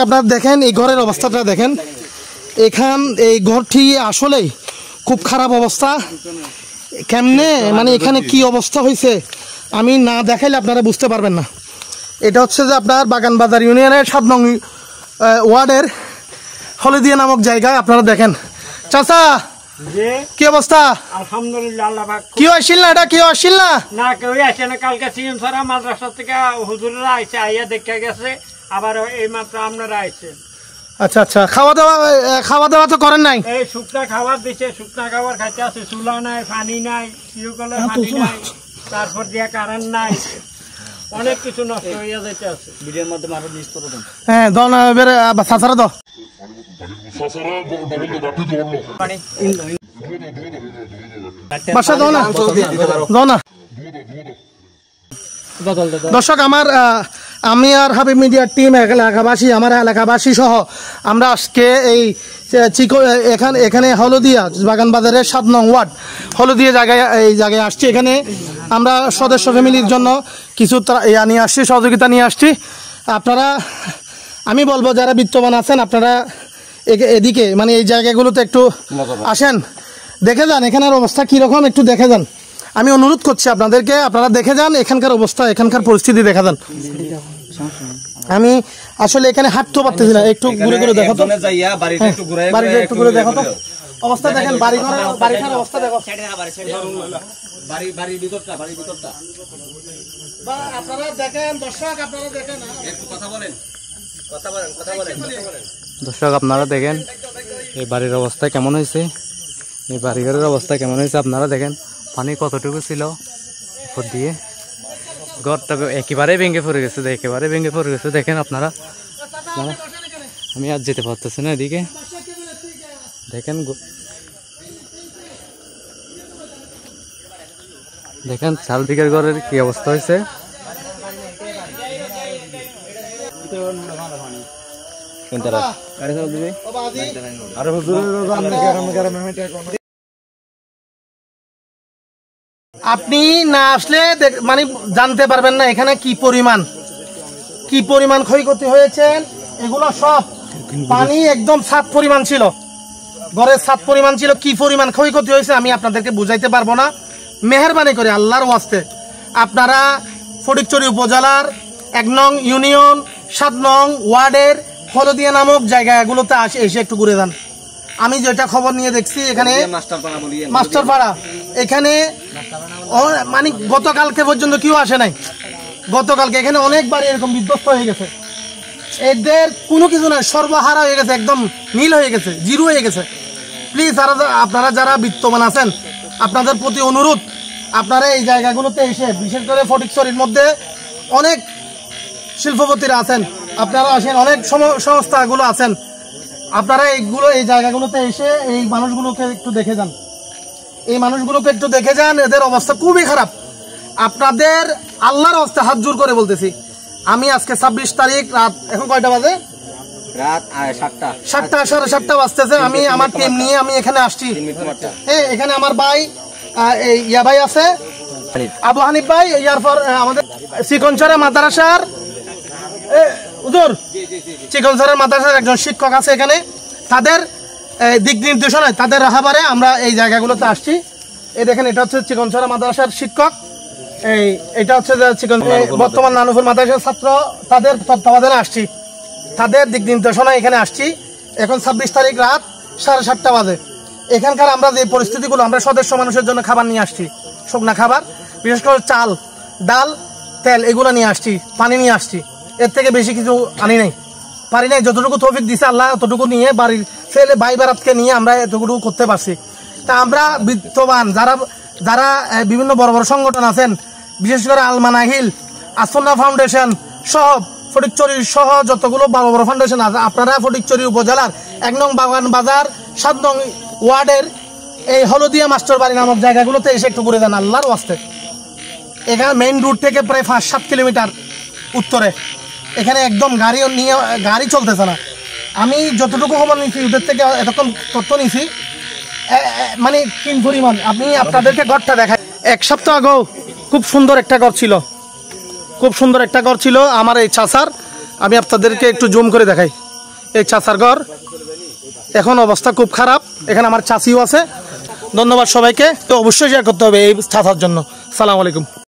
আপনারা দেখেন এই ঘরের অবস্থাটা দেখেন, এখান এই ঘরটি আসলেই খুব খারাপ অবস্থা। কেমনে মানে এখানে কি অবস্থা হয়েছে আমি না দেখাইলে আপনারা বুঝতে পারবেন না। এটা হচ্ছে যে আপনার বাগানবাজার ইউনিয়নের 7 নং ওয়ার্ডের হলদিয়া নামক জায়গায়। আপনারা দেখেন চাচা কি অবস্থা? আলহামদুলিল্লাহ আল্লাহ পাক। কেউ আসিল না? এটা কেউ আসিল না? না কেউ আসে না। কালকে সিএমসারা মাদ্রাসা থেকে হুজুররা আইছে, আইয়া দেখে গেছে, আবার এই মাত্র আপনারা আইছে। আচ্ছা আচ্ছা, খাওয়া দাওয়া তো করেন নাই? এই শুকনা খাবার দিছে, শুকনা খাবার খাইতে আছে। চুলা নাই, পানি নাই, টিউবওয়েলের পানি নাই, তারপর দিয়ে কারেন্ট নাই, অনেক কিছু নষ্ট হইয়া যাইতে আছে। ভিডিওর মধ্যে মারো নিউজ করে দেন। হ্যাঁ দাও না এবারে সাসারা দাও। বাসা দাও না, দাও না। দর্শক আমি আর হাবিব মিডিয়ার টিম এলাকাবাসী, আমার এলাকাবাসী সহ আমরা আজকে এই এখানে হলদিয়া বাগানবাজারের 7 নং ওয়ার্ড হলদিয়া এই জায়গায় আসছি। এখানে আমরা সদস্য ফ্যামিলির জন্য কিছু নিয়ে আসছি, সহযোগিতা নিয়ে আসছি। আপনারা আমি বলবো যারা বিত্তবান আছেন আপনারা এদিকে মানে এই জায়গাগুলোতে একটু আসেন, দেখে যান এখানের অবস্থা কীরকম, একটু দেখে যান। আমি অনুরোধ করছি আপনাদেরকে, আপনারা দেখে যান এখানকার অবস্থা, এখানকার পরিস্থিতি দেখা যান। আমি আসলে এখানে হাঁটতেও পারতেছি না, একটু ঘুরে ঘুরে দেখো তো, বাড়িটা একটু ঘুরে দেখো তো, অবস্থা দেখেন, বাড়িটার অবস্থা দেখো। আপনারা দেখেন দর্শক, আপনারা দেখেন, দর্শক আপনারা দেখেন এই বাড়ির অবস্থা কেমন হয়েছে, এই বাড়িঘরের অবস্থা কেমন হয়েছে আপনারা দেখেন। পানি কতটুকু ছিল উপর দিয়ে, ঘরটা একেবারে ভেঙে পড়ে গেছে, একেবারে ভেঙে পড়ে গেছে। দেখেন আপনারা, আমি আর যেতে পারতেছি না এদিকে। দেখেন দেখেন চারদিকের ঘরের কি অবস্থা হয়েছে। আপনি না আসলে মানে জানতে পারবেন না এখানে কি পরিমাণ ক্ষয়ক্ষতি হয়েছে। এগুলো সব পানি একদম 7 পরিমাণ ছিল, ঘরের 7 পরিমাণ ছিল। কি পরিমাণ ক্ষয়ক্ষতি হয়েছে আমি আপনাদেরকে বুঝাইতে পারবো না। মেহেরবানি করে আল্লাহর ওয়াস্তে আপনারা ফটিকছড়ি উপজেলার 1 নং ইউনিয়ন 7 নং ওয়ার্ডের হলদিয়া নামক জায়গাগুলোতে এসে একটু ঘুরে যান। আমি যেটা খবর নিয়ে দেখছি এখানে মাস্টারপাড়া, এখানে মানে গতকালকে পর্যন্ত কেউ আসে নাই। গতকালকে এখানে অনেকবার এরকম বিধ্বস্ত হয়ে গেছে, এদের কোনো কিছু নয়, সর্বহারা হয়ে গেছে, একদম নীল হয়ে গেছে, জিরো হয়ে গেছে। প্লিজ আপনারা যারা বিত্তবান আছেন আপনাদের প্রতি অনুরোধ, আপনারা এই জায়গাগুলোতে এসে, বিশেষ করে ফটিকছড়ির মধ্যে অনেক শিল্পপতিরা আছেন, আপনারা আসেন, অনেক সংস্থাগুলো আছেন, আপনারা এই জায়গাগুলোতে এসে এই মানুষগুলোকে একটু দেখে যান, এদের অবস্থা খুবই খারাপ। আপনাদের আল্লাহর রাস্তায় হাত জোর করে বলতেছি, আমি আজকে 26 তারিখ রাত, এখন কয়টা বাজে? রাত 7টা 7:30 বাজতেছে। আমি আমার টিম নিয়ে আমি এখানে আসছি। এখানে আমার ভাই ইয়া ভাই আছে, আবু হানিফ ভাই, এরপর আমাদের চিকনচরের মাদ্রাসার চিকনচরের মাদ্রাসার একজন শিক্ষক আছে এখানে। তাদের দিক নির্দেশনায়, তাদের রাহাবারে আমরা এই জায়গাগুলোতে আসছি। এই দেখেন, এটা হচ্ছে চিকনচরা মাদ্রাসার শিক্ষক, এটা হচ্ছে বর্তমান নানুপুর মাদ্রাসার ছাত্র, তাদের তত্ত্বাবধানে আসছি, তাদের দিক নির্দেশনায় এখানে আসছি। এখন 26 তারিখ রাত 7:30 বাজে। এখানকার আমরা যে পরিস্থিতিগুলো, আমরা সদস্য মানুষের জন্য খাবার নিয়ে আসছি, শুকনা খাবার, বিশেষ করে চাল, ডাল, তেল, এগুলো নিয়ে আসছি, পানি নিয়ে আসছি। এর থেকে বেশি কিছু পারি নাই। যতটুকু তৌফিক দিছে আল্লাহ, ততটুকু নিয়ে বাড়ির ছেলে ভাই বারাতকে নিয়ে আমরা এতটুকু করতে পারছি। তা আমরা বিত্তবান যারা বিভিন্ন বড় বড় সংগঠন আছেন, বিশেষ করে আলমানাহিল, আসন্না ফাউন্ডেশন সহ ফটিকছড়ি সহ যতগুলো বড় বড় ফাউন্ডেশন আছে, আপনারা ফটিকছড়ি উপজেলার 1 নং বাগানবাজার 7 নং ওয়ার্ডের এই হলদিয়া মাস্টার বাড়ি নামক জায়গাগুলোতে এসে একটু ঘুরে যান আল্লাহর ওয়াস্তে। এখানে মেইন রুট থেকে প্রায় 5-7 কিলোমিটার উত্তরে, এখানে একদম গাড়ি চলতেছে না। আমি যতটুকু খবর নিয়েছি, ওদের থেকে এতক্ষণ তথ্য নিয়েছি, মানে কি পরিমাণ। আমি আপনাদেরকে ঘরটা দেখাই। 1 সপ্তাহ আগেও খুব সুন্দর একটা ঘর ছিল, আমার এই চাচার। আমি আপনাদেরকে একটু জুম করে দেখাই। এই চাচার ঘর এখন অবস্থা খুব খারাপ। এখানে আমার চাচিও আছে। ধন্যবাদ সবাইকে। তো অবশ্যই শেয়ার করতে হবে এই চাচার জন্য। সালাম আলাইকুম।